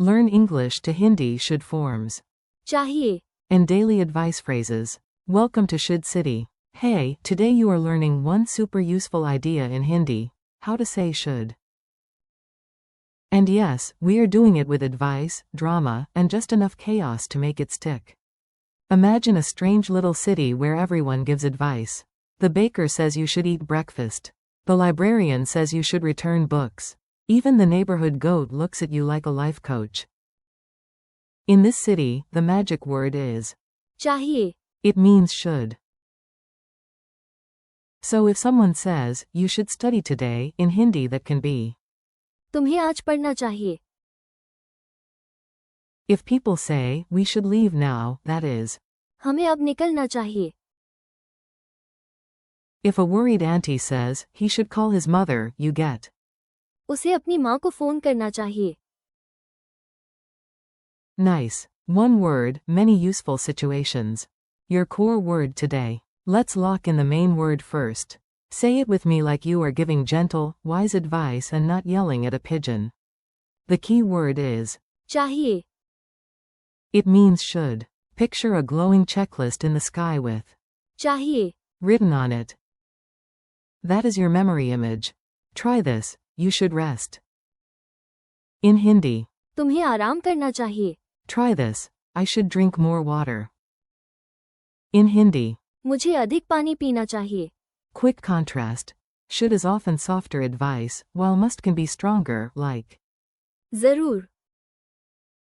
Learn English to Hindi should forms. चाहिए, And daily advice phrases. Welcome to Should City. Hey, today you are learning one super useful idea in Hindi, how to say should. And yes, we are doing it with advice, drama, and just enough chaos to make it stick. Imagine a strange little city where everyone gives advice. The baker says you should eat breakfast. The librarian says you should return books. Even the neighborhood goat looks at you like a life coach. In this city, the magic word is चाहिए, it means should. So if someone says, you should study today, in Hindi that can be. तुम्हें आज पढ़ना चाहिए. If people say, we should leave now, that is. हमें अब निकलना चाहिए. If a worried auntie says, he should call his mother, you get. उसे अपनी माँ को फोन करना चाहिए. Nice. One word, many useful situations. Your core word today. Let's lock in the main word first. Say it with me like you are giving gentle, wise advice and not yelling at a pigeon. The key word is चाहिए, it means should. Picture a glowing checklist in the sky with चाहिए, written on it. That is your memory image. Try this, you should rest. In Hindi, तुम्हें आराम करना चाहिए. try this, I should drink more water. In Hindi, मुझे अधिक पानी पीना चाहिए. quick contrast. Should is often softer advice, while must can be stronger, like. जरूर,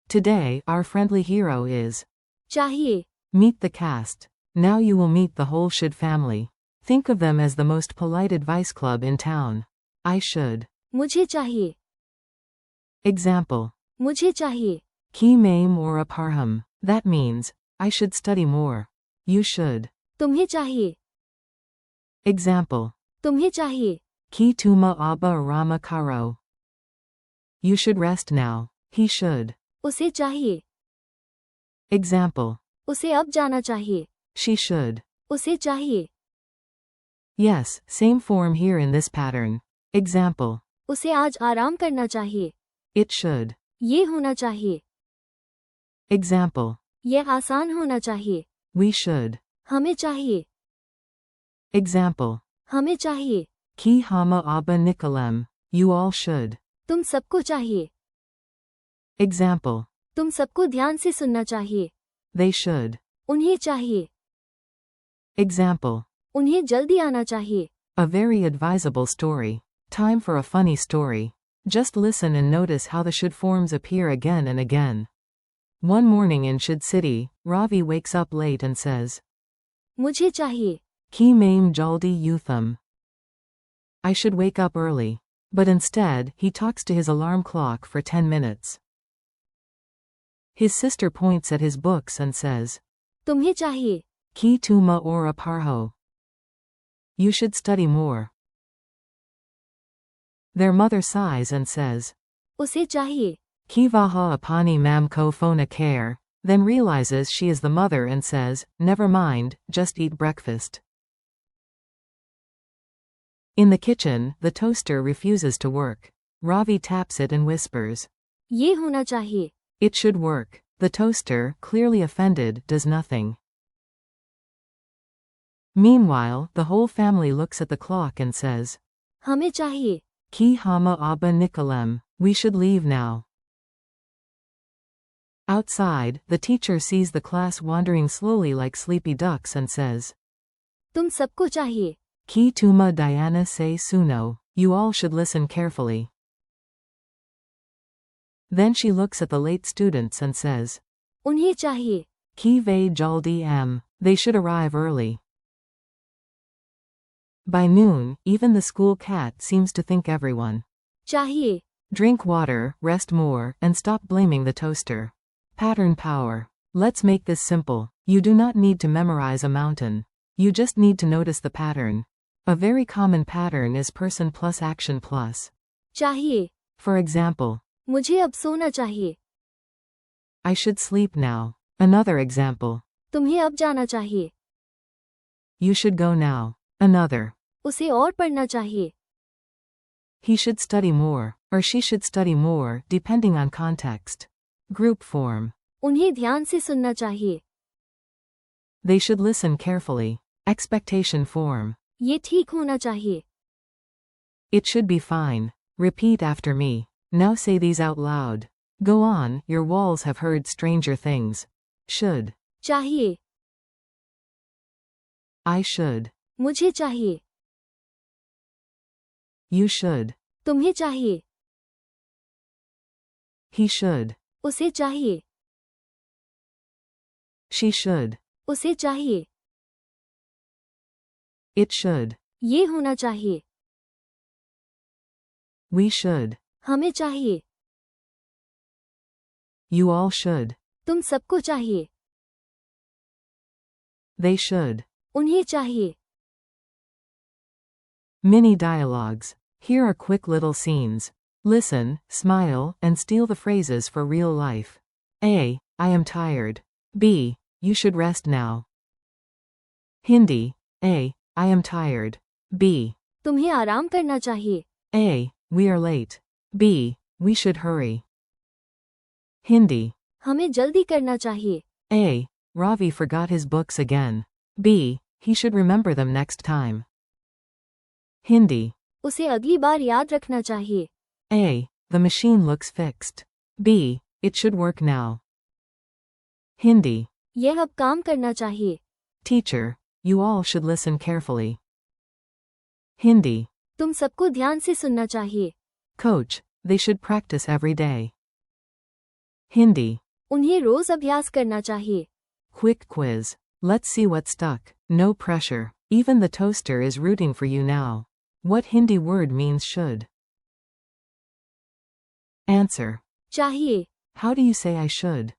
Today, our friendly hero is. चाहिए, Meet the cast. Now you will meet the whole should family. Think of them as the most polite advice club in town. I should. मुझे चाहिए, Example. मुझे चाहिए. Ki maim or aparham. That means, I should study more. You should. तुम्हें चाहिए, Example. तुम्हें चाहिए. Ki tuma aba rama karo. You should rest now. He should. उसे चाहिए, Example. उसे अब जाना चाहिए. She should. उसे चाहिए, Yes, same form here in this pattern. Example. उसे आज आराम करना चाहिए. It should. ये होना चाहिए. Example. ये आसान होना चाहिए. We should. हमें चाहिए, Example. हमें चाहिए. Ki hama aba nikolem. You all should. तुम सबको चाहिए. Example. तुम सबको ध्यान से सुनना चाहिए. They should. उन्हें चाहिए, Example. उन्हें जल्दी आना चाहिए. A very advisable story. Time for a funny story. Just listen and notice how the should forms appear again and again. One morning in Should City, Ravi wakes up late and says, मुझे चाहिए, Ki maim jaldi yutham. I should wake up early. But instead, he talks to his alarm clock for 10 minutes. His sister points at his books and says, तुम्हें चाहिए, Ki tuma or aparho. You should study more. Their mother sighs and says, उसे चाहिए, Ki vaha apani mam ko phona care, then realizes she is the mother and says, never mind, just eat breakfast. In the kitchen, the toaster refuses to work. Ravi taps it and whispers, ये होना चाहिए. it should work. The toaster, clearly offended, does nothing. Meanwhile, the whole family looks at the clock and says, हमें चाहिए, Ki hama aba nikolem, we should leave now. Outside, the teacher sees the class wandering slowly like sleepy ducks and says, तुम सबको चाहिए, Ki tuma Diana se suno, you all should listen carefully. Then she looks at the late students and says, उन्हें चाहिए, Ki ve jaldi am, they should arrive early. By noon, even the school cat seems to think everyone. चाहिए, Drink water, rest more, and stop blaming the toaster. Pattern power. Let's make this simple. You do not need to memorize a mountain. You just need to notice the pattern. A very common pattern is person plus action plus. चाहिए, For example, मुझे अब सोना चाहिए. I should sleep now. Another example, तुम्हें अब जाना चाहिए. you should go now. Another, उसे और पढ़ना चाहिए. he should study more, or she should study more, depending on context. Group form. उन्हें ध्यान से सुनना चाहिए. They should listen carefully. Expectation form. ये ठीक होना चाहिए. It should be fine. Repeat after me. Now say these out loud. Go on, your walls have heard stranger things. Should. चाहिए. I should. मुझे चाहिए. You should. तुम्हें चाहिए. He should. उसे चाहिए. She should. उसे चाहिए. It should. ये होना चाहिए. We should. हमें चाहिए. You all should. तुम सबको चाहिए. They should. उन्हें चाहिए. Mini dialogues. Here are quick little scenes. Listen, smile, and steal the phrases for real life. A. I am tired. B. You should rest now. Hindi. A. I am tired. B. तुम्हें आराम करना चाहिए. A. We are late. B. We should hurry. Hindi. हमें जल्दी करना चाहिए. A. Ravi forgot his books again. B. He should remember them next time. Hindi. उसे अगली बार याद रखना चाहिए. A. The machine looks fixed. B. It should work now. Hindi. यह अब काम करना चाहिए. Teacher. You all should listen carefully. Hindi. तुम सबको ध्यान से सुनना चाहिए. Coach. They should practice every day. Hindi. उन्हें रोज अभ्यास करना चाहिए. Quick quiz. Let's see what stuck. No pressure. Even the toaster is rooting for you now. What Hindi word means should? Answer. चाहिए. How do you say I should?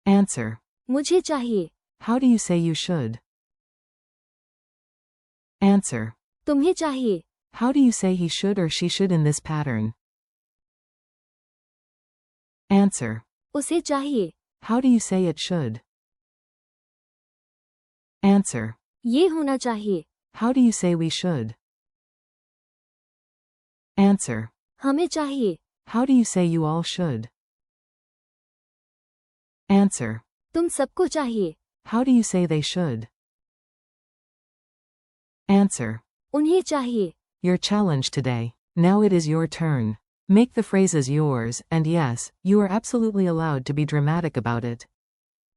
Answer. मुझे चाहिए. How do you say you should? Answer. तुम्हें चाहिए. How do you say he should or she should in this pattern? Answer. उसे चाहिए. How do you say it should? Answer. ये होना चाहिए. How do you say we should? Answer. हमें चाहिए. How do you say you all should? Answer. तुम सबको चाहिए. How do you say they should? Answer. उन्हें चाहिए. Your challenge today. Now it is your turn. Make the phrases yours, and yes, you are absolutely allowed to be dramatic about it.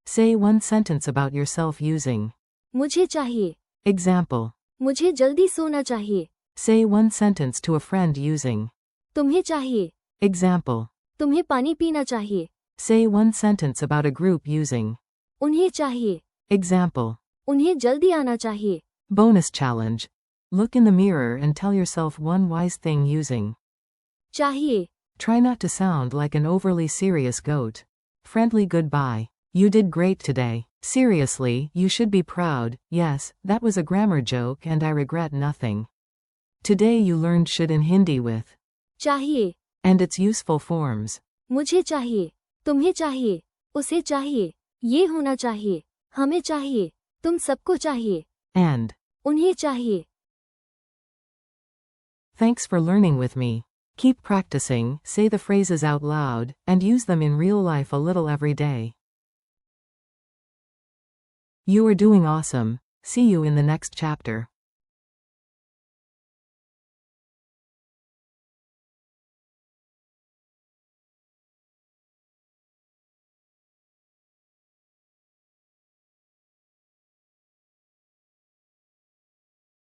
Say one sentence about yourself using. मुझे चाहिए. Example. मुझे जल्दी सोना चाहिए. Say one sentence to a friend using. तुम्हें चाहिए. Example. तुम्हें पानी पीना चाहिए. Say one sentence about a group using. उन्हें चाहिए. Example. उन्हें जल्दी आना चाहिए. Bonus challenge. Look in the mirror and tell yourself one wise thing using. चाहिए. Try not to sound like an overly serious goat. Friendly goodbye. You did great today. Seriously, you should be proud. Yes, that was a grammar joke and I regret nothing. Today you learned should in Hindi with. चाहिए. And its useful forms. मुझे चाहिए. तुम्हें चाहिए. उसे चाहिए. ये होना चाहिए. हमें चाहिए. तुम सबको चाहिए. And. उन्हें चाहिए. Thanks for learning with me. Keep practicing, say the phrases out loud, and use them in real life a little every day. You are doing awesome. See you in the next chapter.